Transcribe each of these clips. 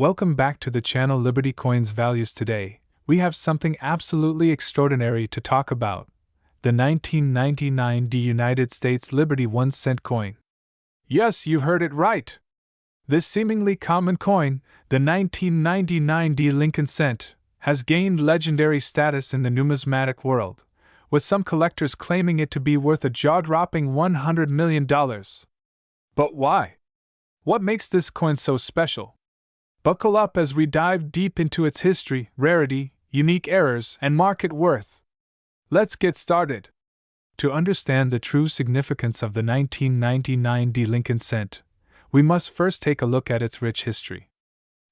Welcome back to the channel Liberty Coins Values. Today, we have something absolutely extraordinary to talk about. The 1999 United States Liberty 1-cent coin. Yes, you heard it right. This seemingly common coin, the 1999 Lincoln cent, has gained legendary status in the numismatic world, with some collectors claiming it to be worth a jaw-dropping $100 million. But why? What makes this coin so special? Buckle up as we dive deep into its history, rarity, unique errors, and market worth. Let's get started. To understand the true significance of the 1999 Lincoln cent, we must first take a look at its rich history.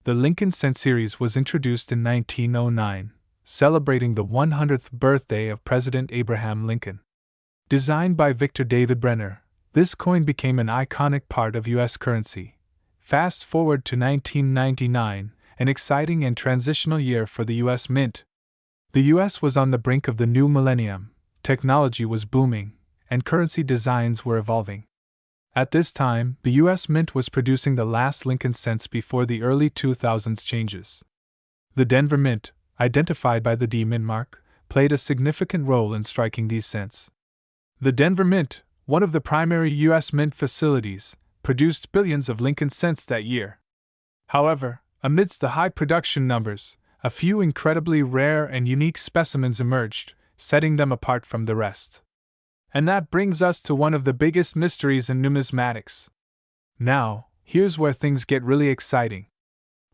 The Lincoln cent series was introduced in 1909, celebrating the 100th birthday of President Abraham Lincoln. Designed by Victor David Brenner, this coin became an iconic part of U.S. currency. Fast forward to 1999, an exciting and transitional year for the U.S. Mint. The U.S. was on the brink of the new millennium, technology was booming, and currency designs were evolving. At this time, the U.S. Mint was producing the last Lincoln cents before the early 2000s changes. The Denver Mint, identified by the D Mint mark, played a significant role in striking these cents. The Denver Mint, one of the primary U.S. Mint facilities, produced billions of Lincoln cents that year. However, amidst the high production numbers, a few incredibly rare and unique specimens emerged, setting them apart from the rest. And that brings us to one of the biggest mysteries in numismatics. Now, here's where things get really exciting.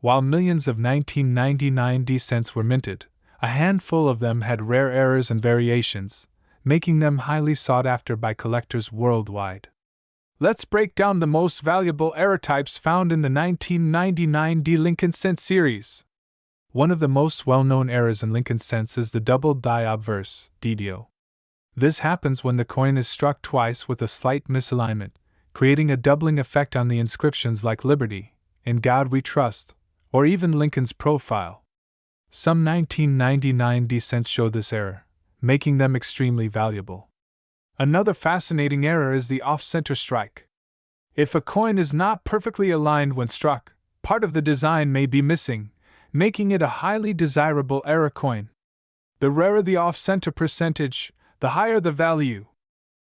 While millions of 1999 cents were minted, a handful of them had rare errors and variations, making them highly sought after by collectors worldwide. Let's break down the most valuable error types found in the 1999 Lincoln cent series. One of the most well-known errors in Lincoln cents is the double die obverse, DDO. This happens when the coin is struck twice with a slight misalignment, creating a doubling effect on the inscriptions like Liberty, In God We Trust, or even Lincoln's profile. Some 1999 cents show this error, making them extremely valuable. Another fascinating error is the off-center strike. If a coin is not perfectly aligned when struck, part of the design may be missing, making it a highly desirable error coin. The rarer the off-center percentage, the higher the value.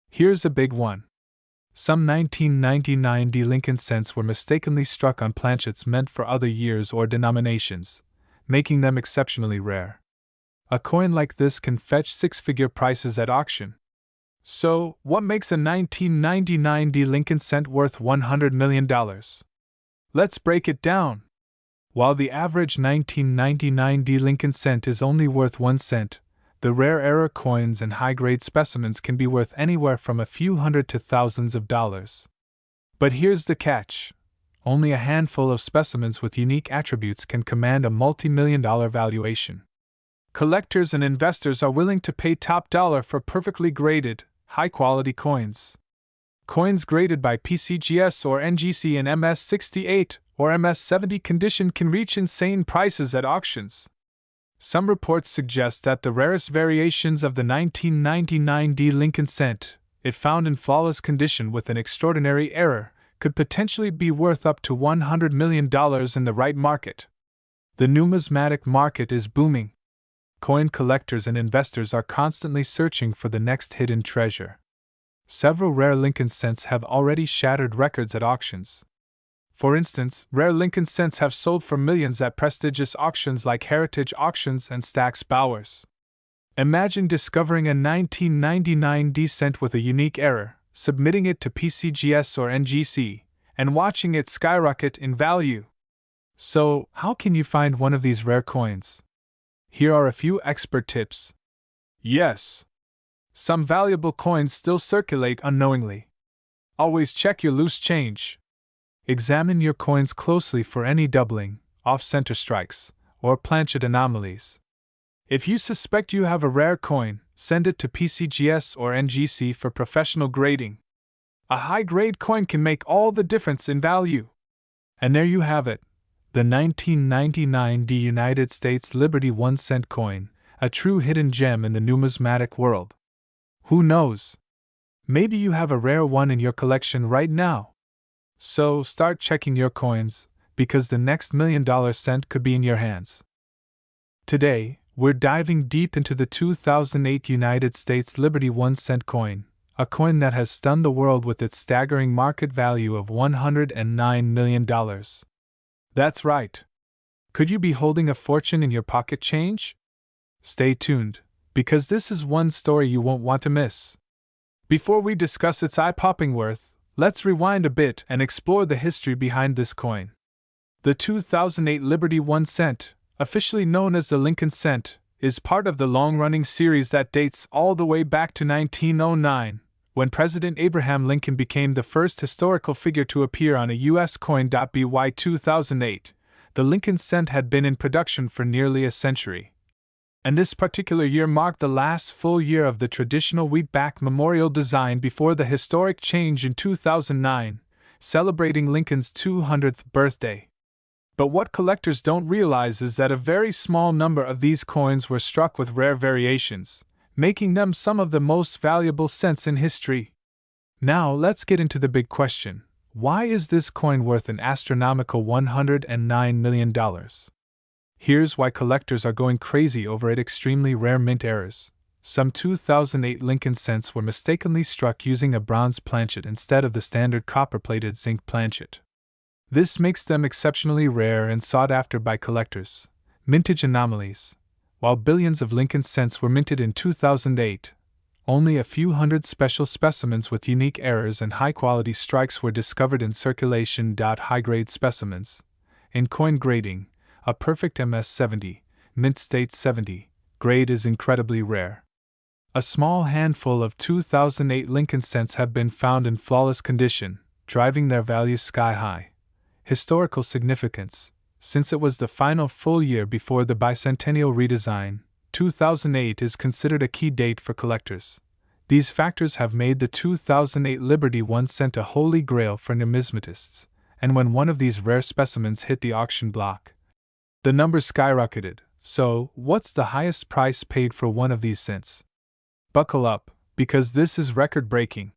Here's a big one. Some 1999 Lincoln cents were mistakenly struck on planchets meant for other years or denominations, making them exceptionally rare. A coin like this can fetch six-figure prices at auction. So, what makes a 1999 Lincoln cent worth $100 million? Let's break it down. While the average 1999 Lincoln cent is only worth 1 cent, the rare error coins and high-grade specimens can be worth anywhere from a few hundred to thousands of dollars. But here's the catch. Only a handful of specimens with unique attributes can command a multi-million-dollar valuation. Collectors and investors are willing to pay top dollar for perfectly graded, high-quality coins. Coins graded by PCGS or NGC in MS68 or MS70 condition can reach insane prices at auctions. Some reports suggest that the rarest variations of the 1999 Lincoln cent, if found in flawless condition with an extraordinary error, could potentially be worth up to $100 million in the right market. The numismatic market is booming. Coin collectors and investors are constantly searching for the next hidden treasure. Several rare Lincoln cents have already shattered records at auctions. For instance, rare Lincoln cents have sold for millions at prestigious auctions like Heritage Auctions and Stack's Bowers. Imagine discovering a 1999 cent with a unique error, submitting it to PCGS or NGC, and watching it skyrocket in value. So, how can you find one of these rare coins? Here are a few expert tips. Yes, some valuable coins still circulate unknowingly. Always check your loose change. Examine your coins closely for any doubling, off-center strikes, or planchet anomalies. If you suspect you have a rare coin, send it to PCGS or NGC for professional grading. A high-grade coin can make all the difference in value. And there you have it. The 1999 United States Liberty 1-cent coin, a true hidden gem in the numismatic world. Who knows? Maybe you have a rare one in your collection right now. So start checking your coins, because the next $1 million cent could be in your hands. Today, we're diving deep into the 2008 United States Liberty 1-cent coin, a coin that has stunned the world with its staggering market value of $109 million. That's right. Could you be holding a fortune in your pocket change? Stay tuned, because this is one story you won't want to miss. Before we discuss its eye-popping worth, let's rewind a bit and explore the history behind this coin. The 2008 Liberty 1 cent, officially known as the Lincoln cent, is part of the long-running series that dates all the way back to 1909, when President Abraham Lincoln became the first historical figure to appear on a U.S. coin. By 2008, the Lincoln cent had been in production for nearly a century. And this particular year marked the last full year of the traditional wheatback memorial design before the historic change in 2009, celebrating Lincoln's 200th birthday. But what collectors don't realize is that a very small number of these coins were struck with rare variations, making them some of the most valuable cents in history. Now let's get into the big question: why is this coin worth an astronomical $109 million? Here's why collectors are going crazy over it: extremely rare mint errors. Some 2008 Lincoln cents were mistakenly struck using a bronze planchet instead of the standard copper-plated zinc planchet. This makes them exceptionally rare and sought after by collectors. Mintage anomalies. While billions of Lincoln cents were minted in 2008, only a few hundred special specimens with unique errors and high-quality strikes were discovered in circulation. High-grade specimens. In coin grading, a perfect MS-70, mint state 70, grade is incredibly rare. A small handful of 2008 Lincoln cents have been found in flawless condition, driving their values sky high. Historical significance. Since it was the final full year before the bicentennial redesign, 2008 is considered a key date for collectors. These factors have made the 2008 Liberty 1 cent a holy grail for numismatists, and when one of these rare specimens hit the auction block, the numbers skyrocketed. So, what's the highest price paid for one of these cents? Buckle up, because this is record-breaking.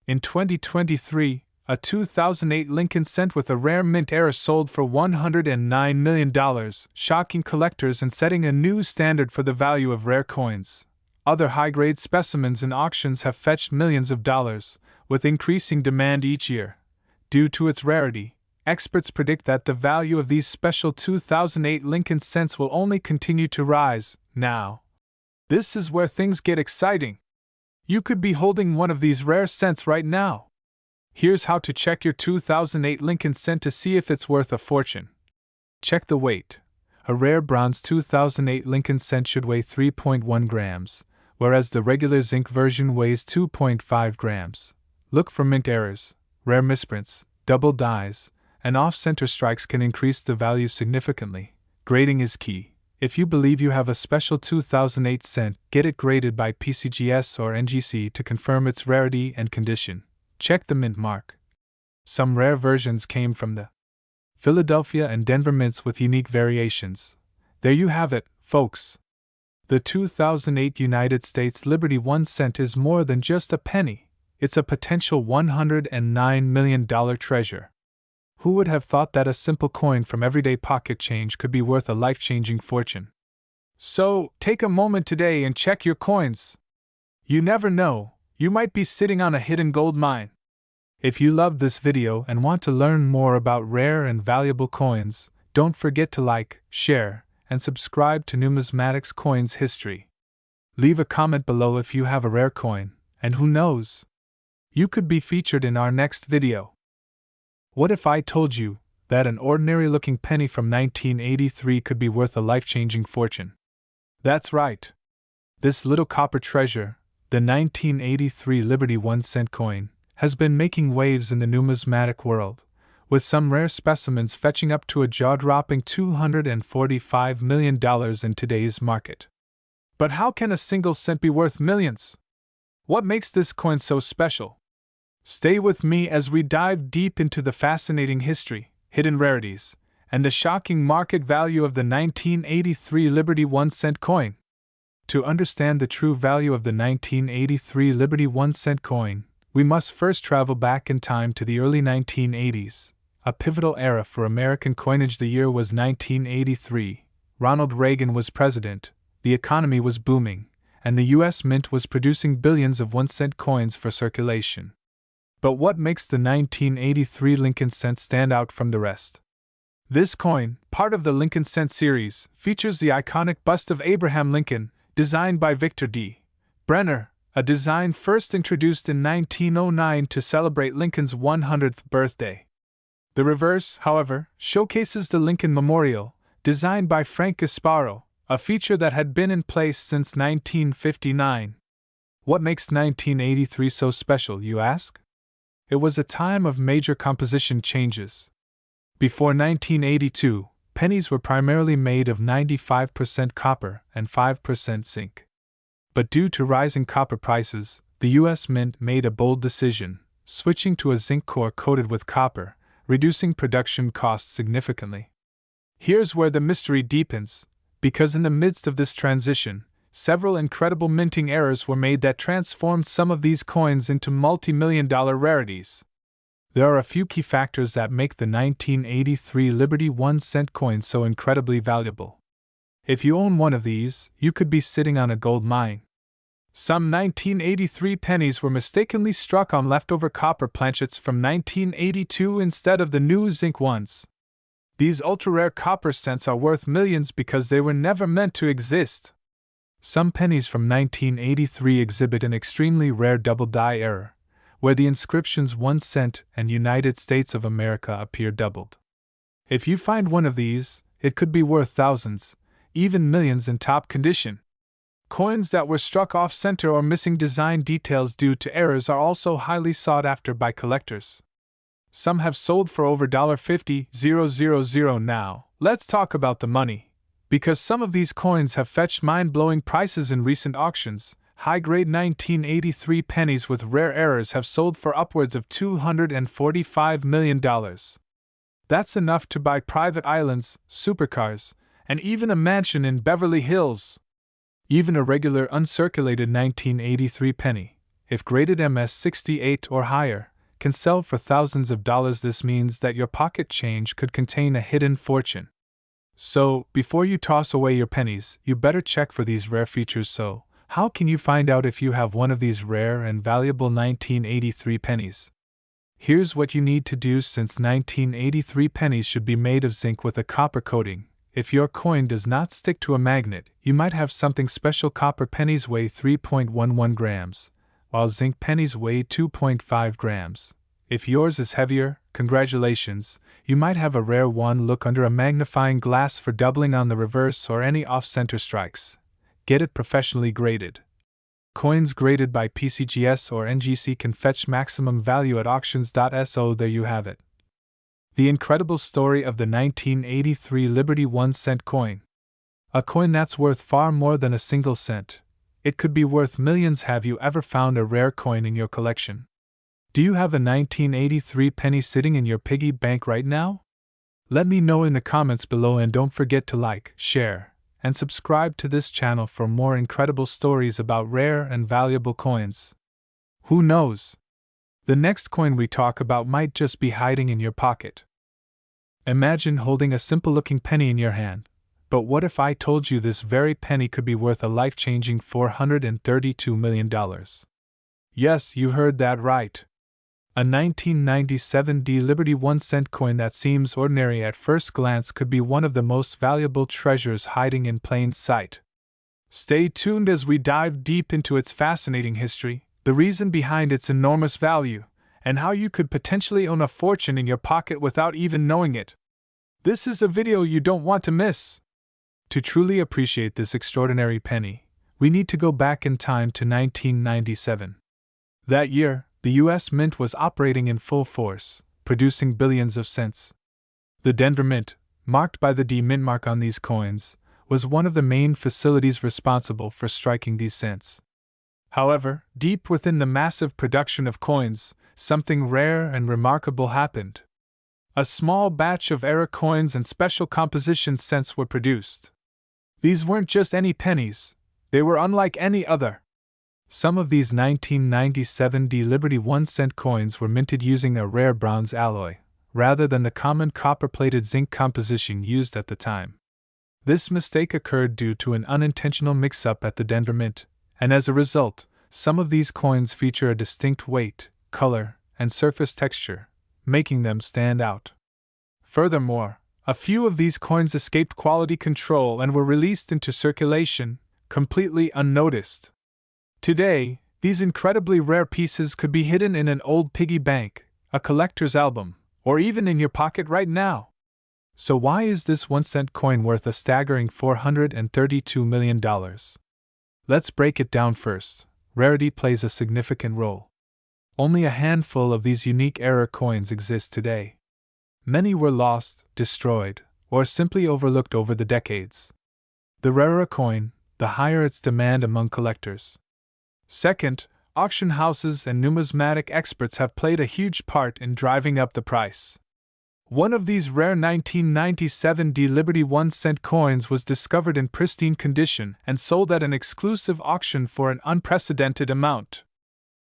In 2023, a 2008 Lincoln cent with a rare mint error sold for $109 million, shocking collectors and setting a new standard for the value of rare coins. Other high-grade specimens in auctions have fetched millions of dollars, with increasing demand each year. Due to its rarity, experts predict that the value of these special 2008 Lincoln cents will only continue to rise. Now, this is where things get exciting. You could be holding one of these rare cents right now. Here's how to check your 2008 Lincoln cent to see if it's worth a fortune. Check the weight. A rare bronze 2008 Lincoln cent should weigh 3.1 grams, whereas the regular zinc version weighs 2.5 grams. Look for mint errors, rare misprints, double dies, and off-center strikes can increase the value significantly. Grading is key. If you believe you have a special 2008 cent, get it graded by PCGS or NGC to confirm its rarity and condition. Check the mint mark. Some rare versions came from the Philadelphia and Denver mints with unique variations. There you have it, folks. The 2008 United States Liberty 1 cent is more than just a penny. It's a potential $109 million treasure. Who would have thought that a simple coin from everyday pocket change could be worth a life-changing fortune? So, take a moment today and check your coins. You never know, you might be sitting on a hidden gold mine. If you loved this video and want to learn more about rare and valuable coins, don't forget to like, share, and subscribe to Numismatics Coins History. Leave a comment below if you have a rare coin, and who knows? You could be featured in our next video. What if I told you that an ordinary-looking penny from 1983 could be worth a life-changing fortune? That's right. This little copper treasure, the 1983 Liberty 1 cent coin, has been making waves in the numismatic world, with some rare specimens fetching up to a jaw-dropping $245 million in today's market. But how can a single cent be worth millions? What makes this coin so special? Stay with me as we dive deep into the fascinating history, hidden rarities, and the shocking market value of the 1983 Liberty 1 cent coin. To understand the true value of the 1983 Liberty 1 cent coin, we must first travel back in time to the early 1980s, a pivotal era for American coinage. The year was 1983. Ronald Reagan was president, the economy was booming, and the U.S. Mint was producing billions of 1-cent coins for circulation. But what makes the 1983 Lincoln cent stand out from the rest? This coin, part of the Lincoln cent series, features the iconic bust of Abraham Lincoln, designed by Victor D. Brenner, a design first introduced in 1909 to celebrate Lincoln's 100th birthday. The reverse, however, showcases the Lincoln Memorial, designed by Frank Gasparo, a feature that had been in place since 1959. What makes 1983 so special, you ask? It was a time of major composition changes. Before 1982, pennies were primarily made of 95% copper and 5% zinc. But due to rising copper prices, the U.S. Mint made a bold decision, switching to a zinc core coated with copper, reducing production costs significantly. Here's where the mystery deepens, because in the midst of this transition, several incredible minting errors were made that transformed some of these coins into multi-million-dollar rarities. There are a few key factors that make the 1983 Liberty 1-cent coin so incredibly valuable. If you own one of these, you could be sitting on a gold mine. Some 1983 pennies were mistakenly struck on leftover copper planchets from 1982 instead of the new zinc ones. These ultra-rare copper cents are worth millions because they were never meant to exist. Some pennies from 1983 exhibit an extremely rare double-die error, where the inscriptions 1 cent and United States of America appear doubled. If you find one of these, it could be worth thousands, even millions in top condition. Coins that were struck off-center or missing design details due to errors are also highly sought after by collectors. Some have sold for over $50,000 now. Let's talk about the money. Because some of these coins have fetched mind-blowing prices in recent auctions, high-grade 1983 pennies with rare errors have sold for upwards of $245 million. That's enough to buy private islands, supercars, and even a mansion in Beverly Hills. Even a regular uncirculated 1983 penny, if graded MS-68 or higher, can sell for thousands of dollars. This means that your pocket change could contain a hidden fortune. So, before you toss away your pennies, you better check for these rare features. So, how can you find out if you have one of these rare and valuable 1983 pennies? Here's what you need to do. Since 1983 pennies should be made of zinc with a copper coating, if your coin does not stick to a magnet, you might have something special. Copper pennies weigh 3.11 grams, while zinc pennies weigh 2.5 grams. If yours is heavier, congratulations, you might have a rare one. Look under a magnifying glass for doubling on the reverse or any off-center strikes. Get it professionally graded. Coins graded by PCGS or NGC can fetch maximum value at auctions.so. There you have it. The incredible story of the 1983 Liberty 1-cent coin. A coin that's worth far more than a single cent. It could be worth millions. Have you ever found a rare coin in your collection? Do you have a 1983 penny sitting in your piggy bank right now? Let me know in the comments below, and don't forget to like, share, and subscribe to this channel for more incredible stories about rare and valuable coins. Who knows? The next coin we talk about might just be hiding in your pocket. Imagine holding a simple-looking penny in your hand. But what if I told you this very penny could be worth a life-changing $432 million? Yes, you heard that right. A 1997 Liberty 1-cent coin that seems ordinary at first glance could be one of the most valuable treasures hiding in plain sight. Stay tuned as we dive deep into its fascinating history, the reason behind its enormous value, and how you could potentially own a fortune in your pocket without even knowing it. This is a video you don't want to miss. To truly appreciate this extraordinary penny, we need to go back in time to 1997. That year, the U.S. Mint was operating in full force, producing billions of cents. The Denver Mint, marked by the D Mint mark on these coins, was one of the main facilities responsible for striking these cents. However, deep within the massive production of coins, something rare and remarkable happened. A small batch of error coins and special composition cents were produced. These weren't just any pennies, they were unlike any other. Some of these 1997 Liberty 1-cent coins were minted using a rare bronze alloy, rather than the common copper-plated zinc composition used at the time. This mistake occurred due to an unintentional mix-up at the Denver Mint, and as a result, some of these coins feature a distinct weight, color, and surface texture, making them stand out. Furthermore, a few of these coins escaped quality control and were released into circulation, completely unnoticed. Today, these incredibly rare pieces could be hidden in an old piggy bank, a collector's album, or even in your pocket right now. So why is this 1-cent coin worth a staggering $432 million? Let's break it down first. Rarity plays a significant role. Only a handful of these unique error coins exist today. Many were lost, destroyed, or simply overlooked over the decades. The rarer a coin, the higher its demand among collectors. Second, auction houses and numismatic experts have played a huge part in driving up the price. One of these rare 1997 D Liberty 1-cent coins was discovered in pristine condition and sold at an exclusive auction for an unprecedented amount.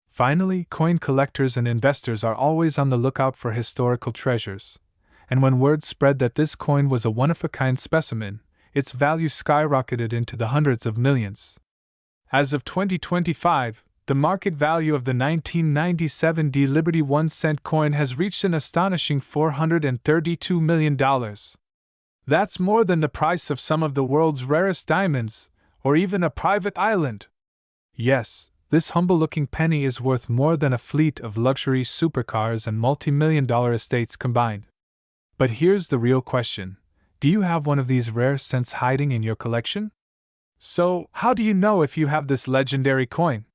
Finally, coin collectors and investors are always on the lookout for historical treasures, and when word spread that this coin was a one-of-a-kind specimen, its value skyrocketed into the hundreds of millions. As of 2025, the market value of the 1997 D Liberty 1-cent coin has reached an astonishing $432 million. That's more than the price of some of the world's rarest diamonds, or even a private island. Yes, this humble-looking penny is worth more than a fleet of luxury supercars and multi-million-dollar estates combined. But here's the real question. Do you have one of these rare cents hiding in your collection? So, how do you know if you have this legendary coin?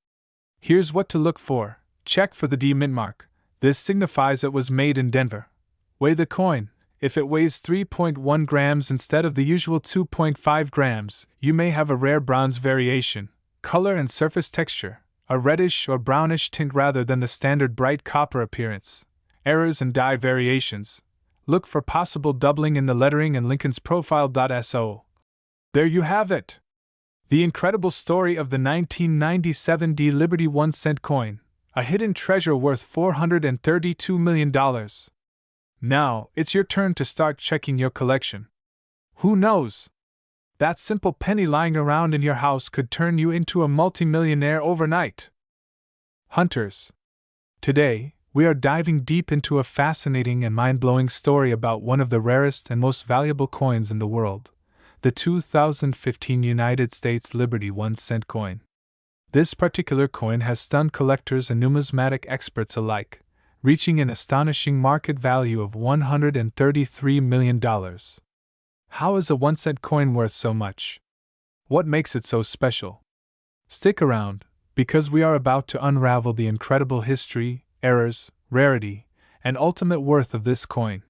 Here's what to look for. Check for the D mint mark. This signifies it was made in Denver. Weigh the coin. If it weighs 3.1 grams instead of the usual 2.5 grams, you may have a rare bronze variation. Color and surface texture. A reddish or brownish tint rather than the standard bright copper appearance. Errors and dye variations. Look for possible doubling in the lettering and Lincoln's profile.so. There you have it! The incredible story of the 1997 D Liberty 1-cent coin, a hidden treasure worth $432 million. Now, it's your turn to start checking your collection. Who knows? That simple penny lying around in your house could turn you into a multimillionaire overnight. Hunters. Today, we are diving deep into a fascinating and mind-blowing story about one of the rarest and most valuable coins in the world, the 2015 United States Liberty 1-cent coin. This particular coin has stunned collectors and numismatic experts alike, reaching an astonishing market value of $133 million. How is a 1-cent coin worth so much? What makes it so special? Stick around, because we are about to unravel the incredible history, errors, rarity, and ultimate worth of this coin.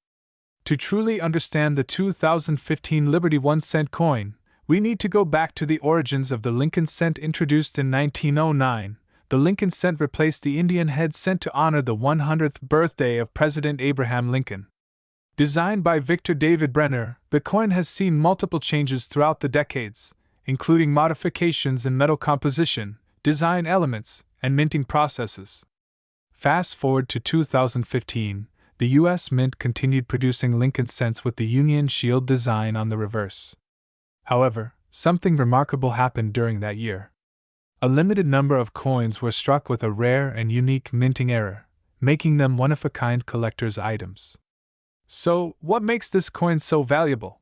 To truly understand the 2015 Liberty 1-cent coin, we need to go back to the origins of the Lincoln cent introduced in 1909. The Lincoln cent replaced the Indian head cent to honor the 100th birthday of President Abraham Lincoln. Designed by Victor David Brenner, the coin has seen multiple changes throughout the decades, including modifications in metal composition, design elements, and minting processes. Fast forward to 2015, the U.S. Mint continued producing Lincoln cents with the Union Shield design on the reverse. However, something remarkable happened during that year. A limited number of coins were struck with a rare and unique minting error, making them one-of-a-kind collector's items. So, what makes this coin so valuable?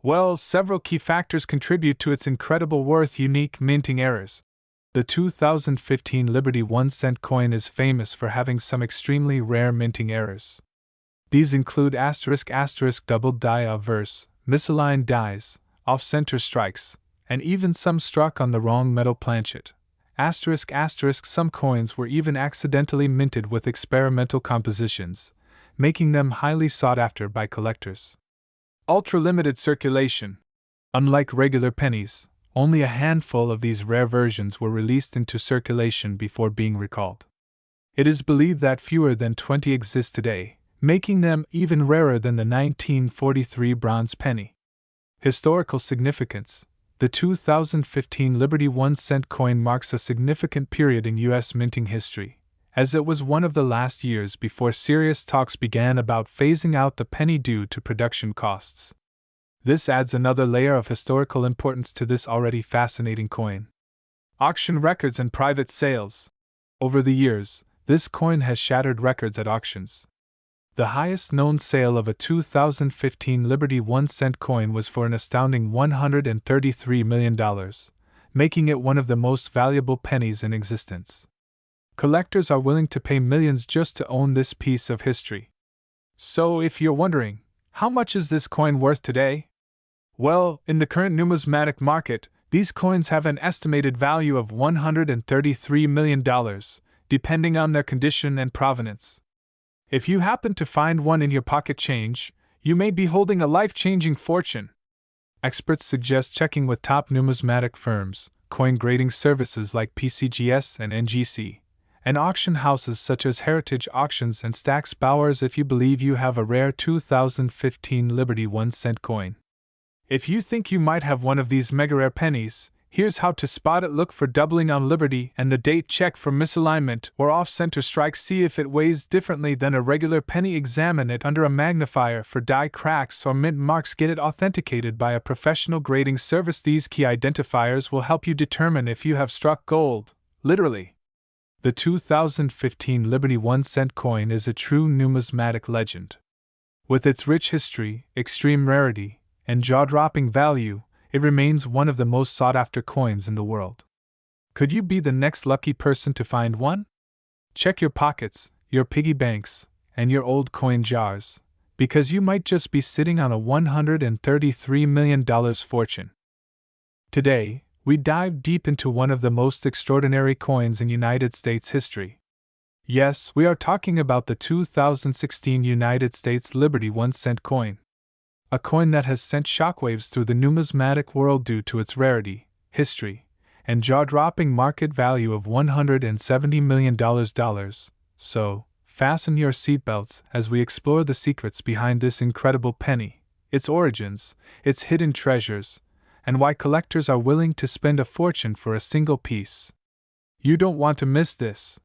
Well, several key factors contribute to its incredible worth: unique minting errors. The 2015 Liberty 1-cent coin is famous for having some extremely rare minting errors. These include ***, doubled die obverse, misaligned dies, off-center strikes, and even some struck on the wrong metal planchet. ***, some coins were even accidentally minted with experimental compositions, making them highly sought after by collectors. Ultra-limited circulation. Unlike regular pennies, only a handful of these rare versions were released into circulation before being recalled. It is believed that fewer than 20 exist today, making them even rarer than the 1943 bronze penny. Historical significance. The 2015 Liberty 1-cent coin marks a significant period in U.S. minting history, as it was one of the last years before serious talks began about phasing out the penny due to production costs. This adds another layer of historical importance to this already fascinating coin. Auction records and private sales. Over the years, this coin has shattered records at auctions. The highest known sale of a 2015 Liberty 1-cent coin was for an astounding $133 million, making it one of the most valuable pennies in existence. Collectors are willing to pay millions just to own this piece of history. So, if you're wondering, how much is this coin worth today? Well, in the current numismatic market, these coins have an estimated value of $133 million, depending on their condition and provenance. If you happen to find one in your pocket change, you may be holding a life-changing fortune. Experts suggest checking with top numismatic firms, coin grading services like PCGS and NGC, and auction houses such as Heritage Auctions and Stack's Bowers if you believe you have a rare 2015 Liberty 1-cent coin. If you think you might have one of these mega-rare pennies, here's how to spot it. Look for doubling on Liberty and the date. Check for misalignment or off-center strikes. See if it weighs differently than a regular penny. Examine it under a magnifier for die cracks or mint marks. Get it authenticated by a professional grading service. These key identifiers will help you determine if you have struck gold, literally. The 2015 Liberty 1-cent coin is a true numismatic legend. With its rich history, extreme rarity, and jaw-dropping value, it remains one of the most sought-after coins in the world. Could you be the next lucky person to find one? Check your pockets, your piggy banks, and your old coin jars, because you might just be sitting on a $133 million fortune. Today, we dive deep into one of the most extraordinary coins in United States history. Yes, we are talking about the 2016 United States Liberty 1-cent coin. A coin that has sent shockwaves through the numismatic world due to its rarity, history, and jaw-dropping market value of $170 million. So, fasten your seatbelts as we explore the secrets behind this incredible penny, its origins, its hidden treasures, and why collectors are willing to spend a fortune for a single piece. You don't want to miss this.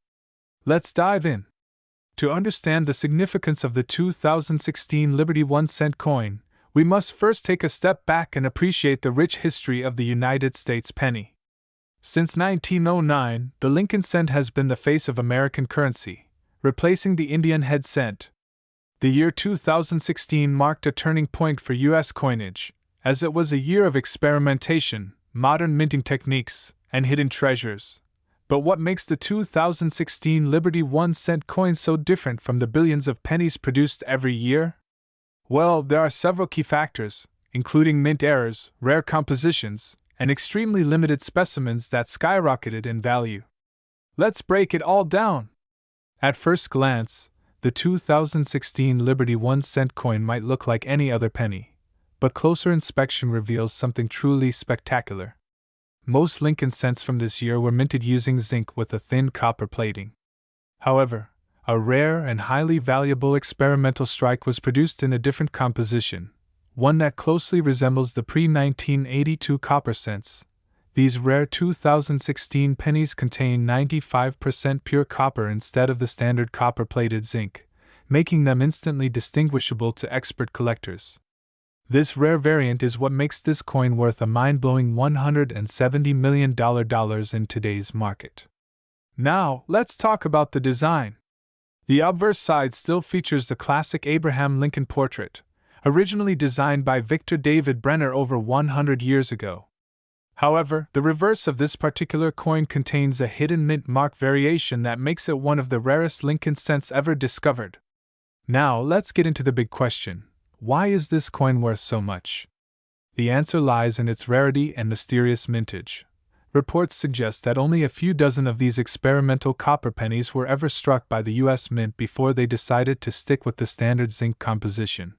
Let's dive in. To understand the significance of the 2016 Liberty 1-cent coin, we must first take a step back and appreciate the rich history of the United States penny. Since 1909, the Lincoln cent has been the face of American currency, replacing the Indian head cent. The year 2016 marked a turning point for U.S. coinage, as it was a year of experimentation, modern minting techniques, and hidden treasures. But what makes the 2016 Liberty 1-cent coin so different from the billions of pennies produced every year? Well, there are several key factors, including mint errors, rare compositions, and extremely limited specimens that skyrocketed in value. Let's break it all down. At first glance, the 2016 Liberty 1-cent coin might look like any other penny, but closer inspection reveals something truly spectacular. Most Lincoln cents from this year were minted using zinc with a thin copper plating. However, a rare and highly valuable experimental strike was produced in a different composition, one that closely resembles the pre-1982 copper cents. These rare 2016 pennies contain 95% pure copper instead of the standard copper-plated zinc, making them instantly distinguishable to expert collectors. This rare variant is what makes this coin worth a mind-blowing $170 million in today's market. Now, let's talk about the design. The obverse side still features the classic Abraham Lincoln portrait, originally designed by Victor David Brenner over 100 years ago. However, the reverse of this particular coin contains a hidden mint mark variation that makes it one of the rarest Lincoln cents ever discovered. Now, let's get into the big question. Why is this coin worth so much? The answer lies in its rarity and mysterious mintage. Reports suggest that only a few dozen of these experimental copper pennies were ever struck by the U.S. Mint before they decided to stick with the standard zinc composition.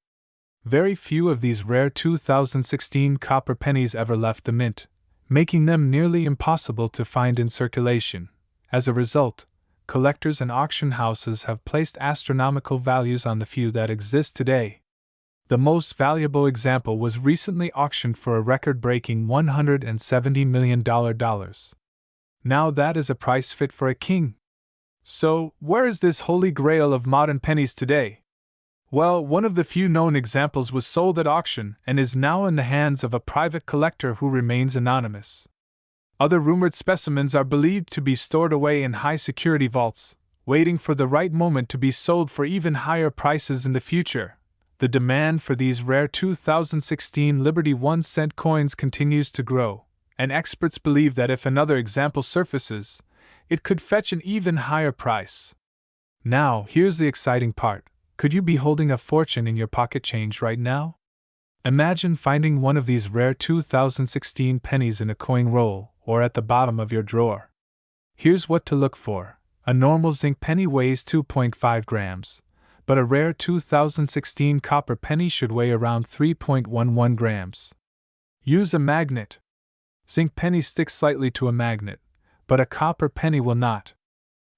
Very few of these rare 2016 copper pennies ever left the mint, making them nearly impossible to find in circulation. As a result, collectors and auction houses have placed astronomical values on the few that exist today. The most valuable example was recently auctioned for a record-breaking $170 million. Now that is a price fit for a king. So, where is this holy grail of modern pennies today? Well, one of the few known examples was sold at auction and is now in the hands of a private collector who remains anonymous. Other rumored specimens are believed to be stored away in high security vaults, waiting for the right moment to be sold for even higher prices in the future. The demand for these rare 2016 Liberty 1-cent coins continues to grow, and experts believe that if another example surfaces, it could fetch an even higher price. Now, here's the exciting part. Could you be holding a fortune in your pocket change right now? Imagine finding one of these rare 2016 pennies in a coin roll or at the bottom of your drawer. Here's what to look for. A normal zinc penny weighs 2.5 grams, but a rare 2016 copper penny should weigh around 3.11 grams. Use a magnet. Zinc pennies stick slightly to a magnet, but a copper penny will not.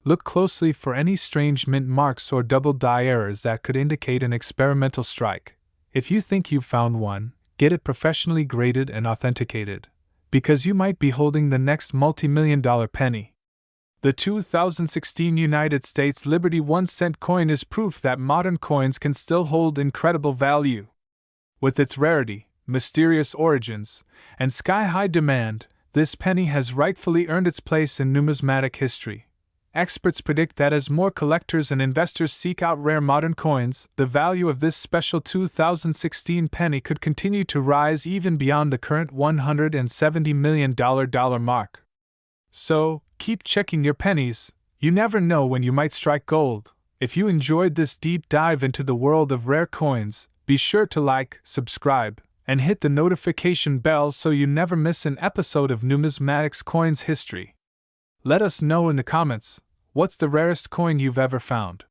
Look closely for any strange mint marks or double die errors that could indicate an experimental strike. If you think you've found one, get it professionally graded and authenticated, because you might be holding the next multi-million-dollar penny. The 2016 United States Liberty 1-cent coin is proof that modern coins can still hold incredible value. With its rarity, mysterious origins, and sky-high demand, this penny has rightfully earned its place in numismatic history. Experts predict that as more collectors and investors seek out rare modern coins, the value of this special 2016 penny could continue to rise even beyond the current $170 million mark. So, keep checking your pennies. You never know when you might strike gold. If you enjoyed this deep dive into the world of rare coins, be sure to like, subscribe, and hit the notification bell so you never miss an episode of Numismatics Coins History. Let us know in the comments, what's the rarest coin you've ever found?